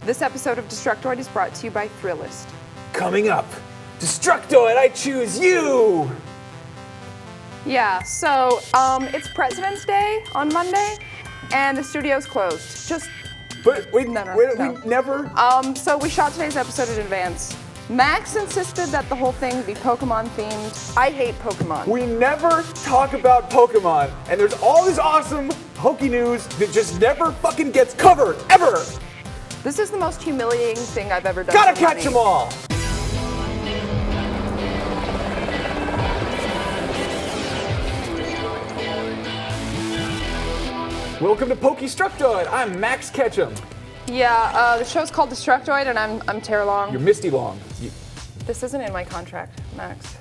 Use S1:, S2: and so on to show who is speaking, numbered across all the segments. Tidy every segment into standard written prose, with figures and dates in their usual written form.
S1: This episode of Destructoid is brought to you by Thrillist.
S2: Coming up, Destructoid, I choose you!
S1: Yeah, so it's President's Day on Monday, and the studio's closed.
S2: But we
S1: No.
S2: never.
S1: So we shot today's episode in advance. Max insisted that the whole thing be Pokemon themed. I hate Pokemon.
S2: We never talk about Pokemon, and there's all this awesome Poke news that just never fucking gets covered, ever!
S1: This is the most humiliating thing I've ever done.
S2: Gotta
S1: for
S2: catch
S1: money.
S2: them all! Welcome to Pokestructoid. I'm Max Ketchum.
S1: Yeah, the show's called Destructoid, and I'm Tara Long.
S2: You're Misty Long.
S1: This isn't in my contract, Max.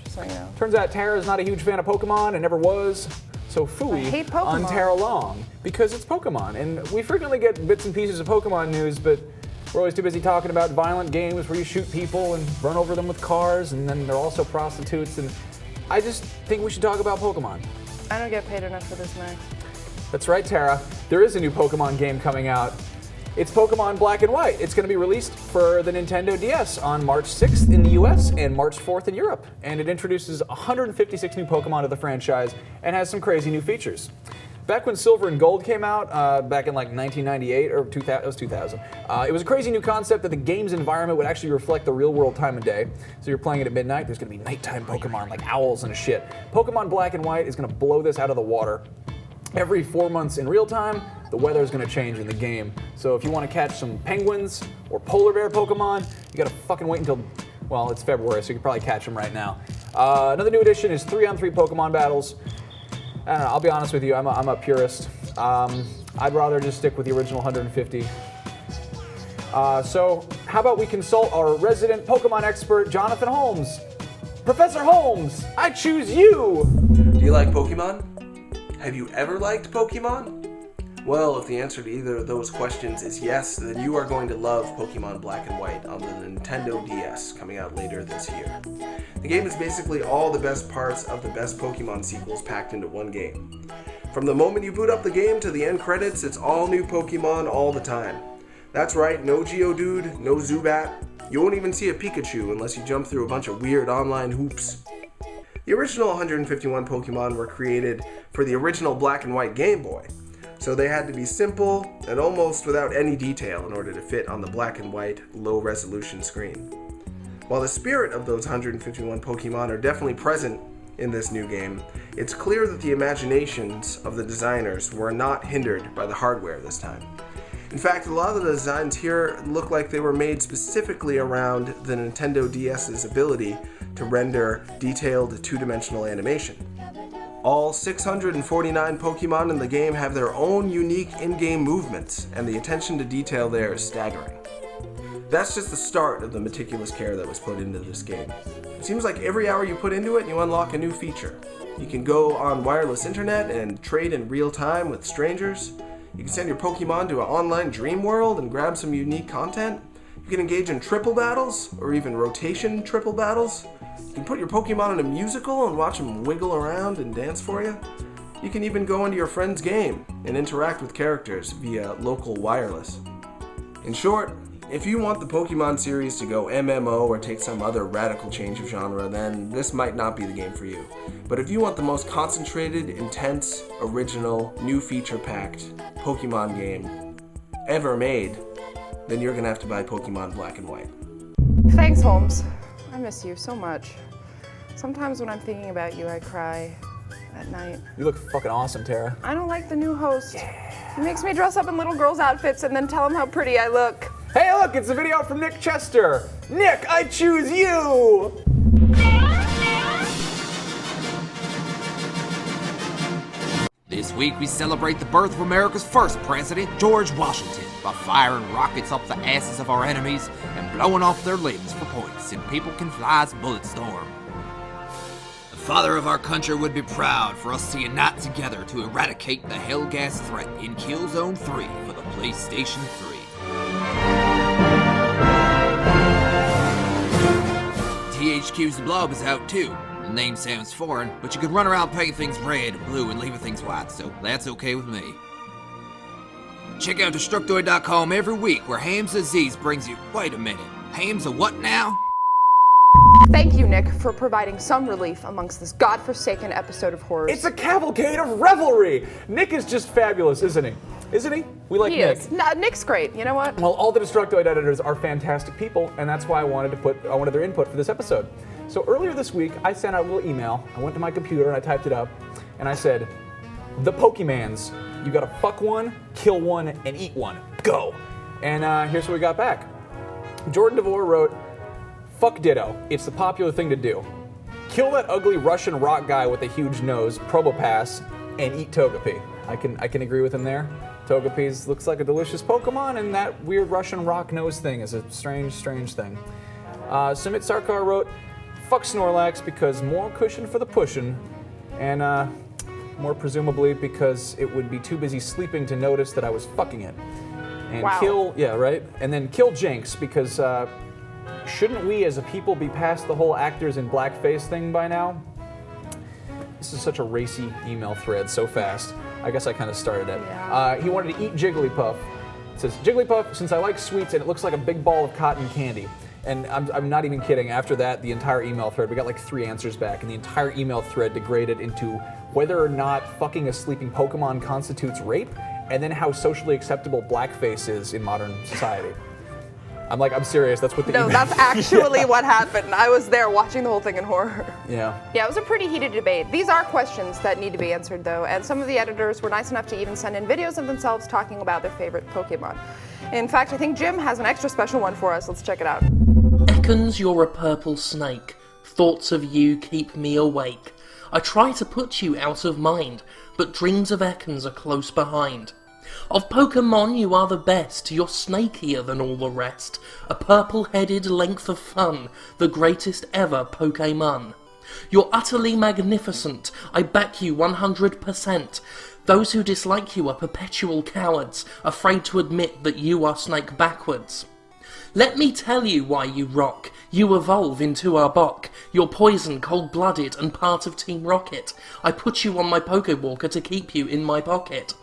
S1: Just so you know.
S2: Turns out Tara's not a huge fan of Pokemon and never was. So
S1: I
S2: phooey
S1: hate
S2: on
S1: Pokemon.
S2: Tara Long because it's Pokemon. And we frequently get bits and pieces of Pokemon news, but we're always too busy talking about violent games where you shoot people and run over them with cars, and then they're also prostitutes. And I just think we should talk about Pokemon.
S1: I don't get paid enough for this, Max.
S2: That's right, Tara. There is a new Pokemon game coming out. It's Pokemon Black and White. It's going to be released for the Nintendo DS on March 6th in the US and March 4th in Europe. And it introduces 156 new Pokemon to the franchise and has some crazy new features. Back when Silver and Gold came out, back in like 1998 or 2000, it was 2000, it was a crazy new concept that the game's environment would actually reflect the real world time of day. So you're playing it at midnight, there's going to be nighttime Pokemon like owls and shit. Pokemon Black and White is going to blow this out of the water. Every 4 months in real time, the weather is going to change in the game. So if you want to catch some penguins or polar bear Pokemon, you got to fucking wait until, well, it's February, so you can probably catch them right now. Another new addition is 3-on-3 Pokemon battles. I don't know, I'll be honest with you, I'm a purist. I'd rather just stick with the original 150. So how about we consult our resident Pokemon expert, Jonathan Holmes. Professor Holmes, I choose you!
S3: Do you like Pokemon? Have you ever liked Pokemon? Well, if the answer to either of those questions is yes, then you are going to love Pokemon Black and White on the Nintendo DS, coming out later this year. The game is basically all the best parts of the best Pokemon sequels packed into one game. From the moment you boot up the game to the end credits, it's all new Pokemon all the time. That's right, no Geodude, no Zubat. You won't even see a Pikachu unless you jump through a bunch of weird online hoops. The original 151 Pokemon were created for the original Black and White Game Boy, so they had to be simple and almost without any detail in order to fit on the black and white, low-resolution screen. While the spirit of those 151 Pokemon are definitely present in this new game, it's clear that the imaginations of the designers were not hindered by the hardware this time. In fact, a lot of the designs here look like they were made specifically around the Nintendo DS's ability to render detailed two-dimensional animation. All 649 Pokemon in the game have their own unique in-game movements, and the attention to detail there is staggering. That's just the start of the meticulous care that was put into this game. It seems like every hour you put into it, you unlock a new feature. You can go on wireless internet and trade in real time with strangers. You can send your Pokemon to an online dream world and grab some unique content. You can engage in triple battles, or even rotation triple battles. You can put your Pokemon in a musical and watch them wiggle around and dance for you. You can even go into your friend's game and interact with characters via local wireless. In short, if you want the Pokemon series to go MMO or take some other radical change of genre, then this might not be the game for you. But if you want the most concentrated, intense, original, new feature-packed Pokemon game ever made, then you're gonna have to buy Pokemon Black and White.
S1: Thanks, Holmes. I miss you so much. Sometimes when I'm thinking about you, I cry at night.
S2: You look fucking awesome, Tara.
S1: I don't like the new host. He makes me dress up in little girls' outfits and then tell him how pretty I look.
S2: Hey, look, it's a video from Nick Chester. Nick, I choose you!
S4: This week we celebrate the birth of America's first president, George Washington, by firing rockets up the asses of our enemies and blowing off their limbs for points in People Can Fly's Bulletstorm. The father of our country would be proud for us to unite together to eradicate the Hellgas threat in Killzone 3 for the PlayStation 3. THQ's The Blob is out too. The name sounds foreign, but you could run around painting things red and blue and leaving things white, so that's okay with me. Check out Destructoid.com every week where Hames Aziz brings you. Wait a minute. Hames a what now?
S1: Thank you, Nick, for providing some relief amongst this godforsaken episode of horrors.
S2: It's a cavalcade of revelry. Nick is just fabulous, isn't he? Isn't he? We like
S1: He
S2: Nick.
S1: is. No, Nick's great. You know what?
S2: Well, all the Destructoid editors are fantastic people, and that's why I wanted their input for this episode. So earlier this week, I sent out a little email. I went to my computer and I typed it up, and I said, "The Pokemans, you gotta fuck one, kill one, and eat one. Go." And here's what we got back. Jordan DeVore wrote, "Fuck Ditto. It's the popular thing to do. Kill that ugly Russian rock guy with a huge nose, Probopass, and eat Togepi." I can agree with him there. Togepi looks like a delicious Pokemon, and that weird Russian rock nose thing is a strange, strange thing. Sumit Sarkar wrote, "Fuck Snorlax because more cushion for the pushin', and more presumably because it would be too busy sleeping to notice that I was fucking it." And
S1: Wow.
S2: And then kill Jinx because shouldn't we as a people be past the whole actors in blackface thing by now? This is such a racy email thread so fast. I guess I kind of started it.
S1: Yeah.
S2: He wanted to eat Jigglypuff. It says, "Jigglypuff, since I like sweets and it looks like a big ball of cotton candy." And I'm not even kidding. After that, the entire email thread, we got like 3 answers back, and the entire email thread degraded into whether or not fucking a sleeping Pokemon constitutes rape, and then how socially acceptable blackface is in modern society. I'm serious. That's what the
S1: No,
S2: email.
S1: that's actually what happened. I was there watching the whole thing in horror.
S2: Yeah.
S1: Yeah, it was a pretty heated debate. These are questions that need to be answered, though, and some of the editors were nice enough to even send in videos of themselves talking about their favorite Pokemon. In fact, I think Jim has an extra special one for us. Let's check it out.
S5: Ekans, you're a purple snake. Thoughts of you keep me awake. I try to put you out of mind, but dreams of Ekans are close behind. Of Pokemon, you are the best. You're snakier than all the rest. A purple-headed length of fun, the greatest ever Pokemon. You're utterly magnificent. I back you 100%. Those who dislike you are perpetual cowards, afraid to admit that you are snake backwards. Let me tell you why you rock. You evolve into Arbok. You're poison, cold-blooded, and part of Team Rocket. I put you on my Pokewalker to keep you in my pocket.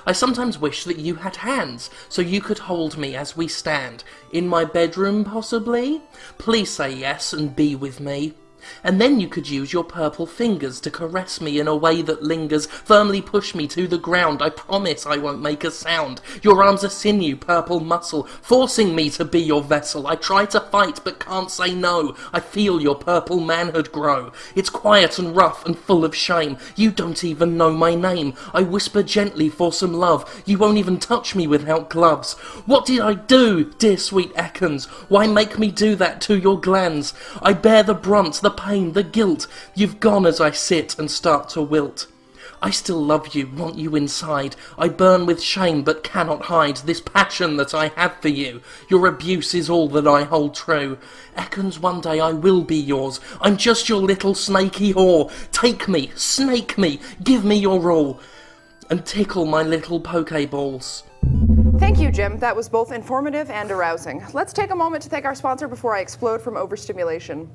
S5: I sometimes wish that you had hands, so you could hold me as we stand. In my bedroom, possibly? Please say yes and be with me. And then you could use your purple fingers to caress me in a way that lingers, firmly push me to the ground. I promise I won't make a sound. Your arms are sinew, purple muscle, forcing me to be your vessel. I try to fight but can't say no. I feel your purple manhood grow. It's quiet and rough and full of shame. You don't even know my name. I whisper gently for some love. You won't even touch me without gloves. What did I do, dear sweet Ekans? Why make me do that to your glands? I bear the brunt, the pain, the guilt. You've gone as I sit and start to wilt. I still love you, want you inside. I burn with shame but cannot hide this passion that I have for you. Your abuse is all that I hold true. Ekans, one day I will be yours. I'm just your little snaky whore. Take me, snake me, give me your all, and tickle my little Pokeballs.
S1: Thank you, Jim. That was both informative and arousing. Let's take a moment to thank our sponsor before I explode from overstimulation.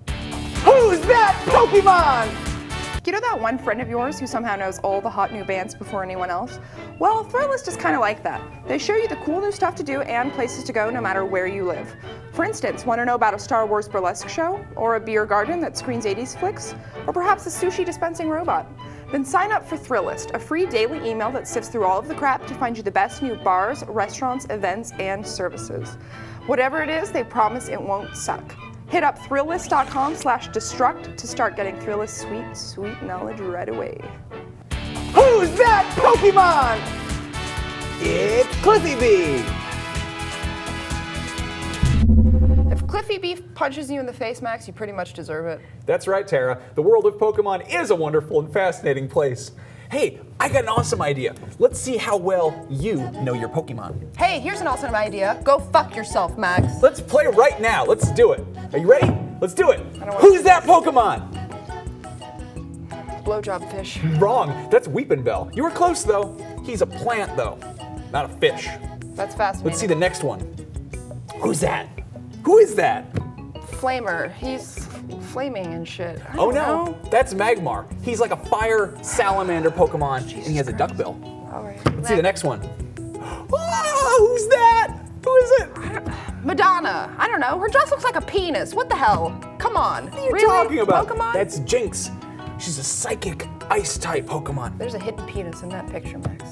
S2: Who's that Pokemon?
S1: You know that one friend of yours who somehow knows all the hot new bands before anyone else? Well, Thrillist is kind of like that. They show you the cool new stuff to do and places to go no matter where you live. For instance, want to know about a Star Wars burlesque show? Or a beer garden that screens 80s flicks? Or perhaps a sushi dispensing robot? Then sign up for Thrillist, a free daily email that sifts through all of the crap to find you the best new bars, restaurants, events, and services. Whatever it is, they promise it won't suck. Hit up Thrillist.com/destruct to start getting Thrillist sweet, sweet knowledge right away.
S2: Who's that Pokemon? It's Cliffy B.
S1: If Cliffy Beef punches you in the face, Max, you pretty much deserve it.
S2: That's right, Tara. The world of Pokemon is a wonderful and fascinating place. Hey, I got an awesome idea. Let's see how well you know your Pokemon.
S1: Hey, here's an awesome idea. Go fuck yourself, Max.
S2: Let's play right now. Let's do it. Are you ready? Let's do it.
S1: I don't wanna
S2: Who's
S1: do
S2: that
S1: this.
S2: Pokemon?
S1: Blowjob fish.
S2: Wrong. That's Weepinbell. You were close, though. He's a plant, though, not a fish.
S1: That's fascinating.
S2: Let's see the next one. Who's that? Who is that?
S1: Flamer. He's flaming and shit. I
S2: Oh
S1: don't
S2: no,
S1: know.
S2: that's Magmar. He's like a fire salamander Pokemon, and he has a duckbill.
S1: All right.
S2: Let's see the next one. Oh, who's that? Who is it?
S1: Madonna. I don't know. Her dress looks like a penis. What the hell? Come on.
S2: What are you
S1: really?
S2: talking about?
S1: Pokemon?
S2: That's Jinx. She's a psychic ice-type Pokemon.
S1: There's a hidden penis in that picture, Max.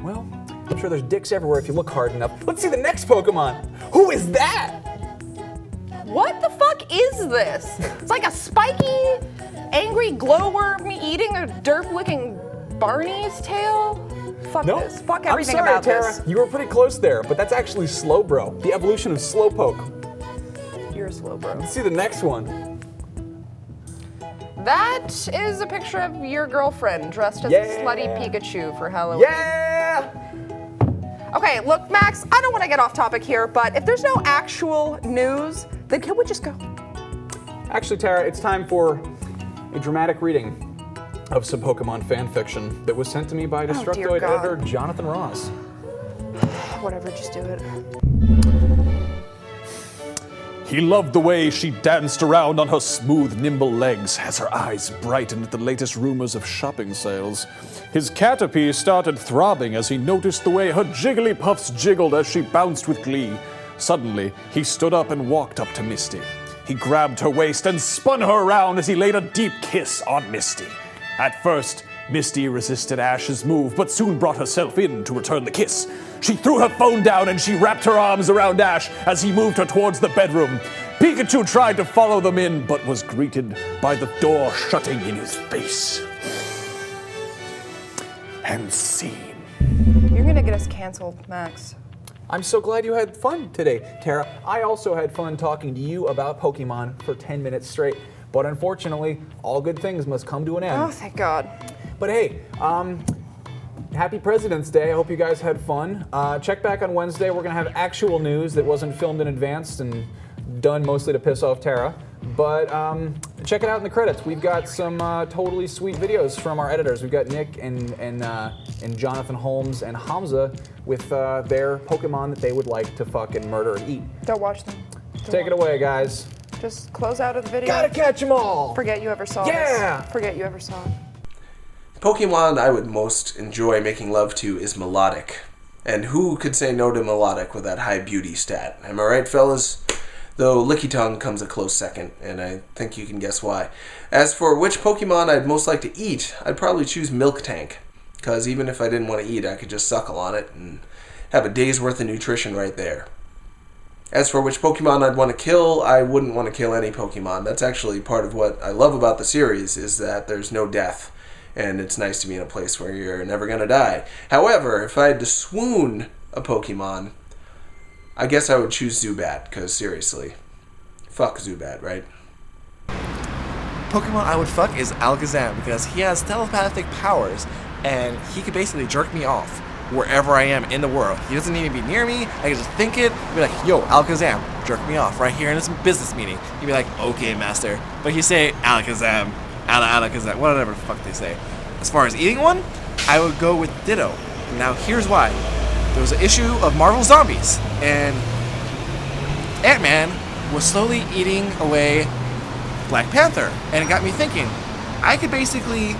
S2: Well, I'm sure there's dicks everywhere if you look hard enough. Let's see the next Pokemon. Who is that?
S1: What the fuck is this? It's like a spiky, angry glowworm eating a derp-licking Barney's tail? Fuck
S2: No,
S1: this. Fuck everything
S2: I'm sorry,
S1: about
S2: Tara.
S1: this.
S2: You were pretty close there, but that's actually Slowbro, the evolution of Slowpoke.
S1: You're a slow bro.
S2: Let's see the next one.
S1: That is a picture of your girlfriend dressed as
S2: Yeah.
S1: a slutty Pikachu for Halloween.
S2: Yeah!
S1: Okay, look, Max, I don't want to get off topic here, but if there's no actual news, then can we just go?
S2: Actually, Tara, it's time for a dramatic reading of some Pokemon fan fiction that was sent to me by
S1: dear
S2: Destructoid
S1: God.
S2: editor Jonathan Ross.
S1: Whatever, just do it.
S6: He loved the way she danced around on her smooth, nimble legs as her eyes brightened at the latest rumors of shopping sales. His Caterpie started throbbing as he noticed the way her jiggly puffs jiggled as she bounced with glee. Suddenly, he stood up and walked up to Misty. He grabbed her waist and spun her around as he laid a deep kiss on Misty. At first, Misty resisted Ash's move, but soon brought herself in to return the kiss. She threw her phone down and she wrapped her arms around Ash as he moved her towards the bedroom. Pikachu tried to follow them in, but was greeted by the door shutting in his face. And scene.
S1: You're gonna get us canceled, Max.
S2: I'm so glad you had fun today, Tara. I also had fun talking to you about Pokemon for 10 minutes straight, but unfortunately, all good things must come to an end.
S1: Oh, thank God.
S2: But hey, happy President's Day. I hope you guys had fun. Check back on Wednesday. We're going to have actual news that wasn't filmed in advance and done mostly to piss off Tara. But check it out in the credits. We've got some totally sweet videos from our editors. We've got Nick and Jonathan Holmes and Hamza with their Pokemon that they would like to fucking murder and eat.
S1: Don't watch them.
S2: Take it away, guys.
S1: Just close out of the video.
S2: Gotta catch them all!
S1: Forget you ever saw
S2: Yeah!
S1: this. Forget you ever saw it.
S3: Pokemon I would most enjoy making love to is Melodic. And who could say no to Melodic with that high beauty stat? Am I right, fellas? Though Licky Tongue comes a close second, and I think you can guess why. As for which Pokemon I'd most like to eat, I'd probably choose Milk Tank. Because even if I didn't want to eat, I could just suckle on it and have a day's worth of nutrition right there. As for which Pokemon I'd want to kill, I wouldn't want to kill any Pokemon. That's actually part of what I love about the series, is that there's no death. And it's nice to be in a place where you're never going to die. However, if I had to swoon a Pokemon, I guess I would choose Zubat, because seriously, fuck Zubat, right?
S7: Pokemon I would fuck is Alakazam because he has telepathic powers and he could basically jerk me off wherever I am in the world. He doesn't need to be near me. I can just think it, be like, yo, Alakazam, jerk me off right here in this business meeting. He'd be like, okay, master. But he'd say Alakazam, Alakazam, whatever the fuck they say. As far as eating one, I would go with Ditto. Now here's why. There was an issue of Marvel Zombies, and Ant-Man was slowly eating away Black Panther, and it got me thinking, I could basically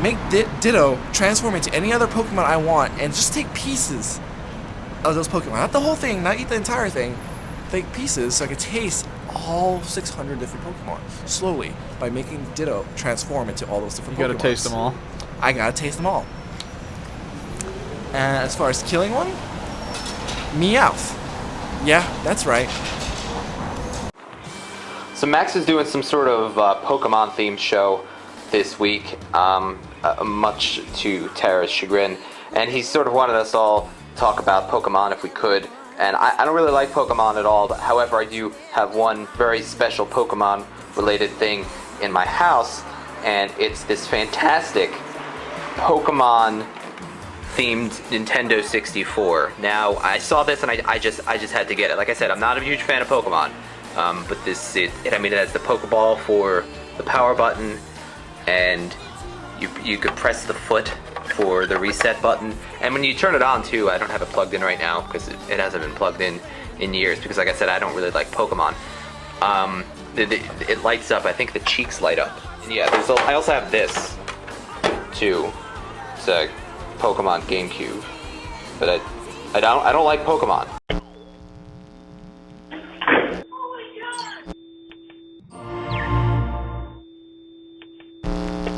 S7: make Ditto transform into any other Pokemon I want and just take pieces of those Pokemon. Not the whole thing, not eat the entire thing. Take pieces so I could taste all 600 different Pokemon slowly by making Ditto transform into all those different Pokemon.
S2: You gotta taste them all.
S7: I gotta taste them all. And as far as killing one, Meowth. Yeah, that's right.
S8: So Max is doing some sort of Pokemon themed show this week, much to Tara's chagrin, and he sort of wanted us all to talk about Pokemon if we could. And I don't really like Pokemon at all, but however I do have one very special Pokemon related thing in my house, and it's this fantastic Pokemon themed Nintendo 64. Now I saw this and I just had to get it. Like I said, I'm not a huge fan of Pokemon, but it has the Pokeball for the power button, and you could press the foot for the reset button, and when you turn it on too, I don't have it plugged in right now because it hasn't been plugged in years, because like I said, I don't really like Pokemon. It lights up. I think the cheeks light up. Yeah, I also have this too. It's a Pokemon GameCube, but I don't like Pokemon.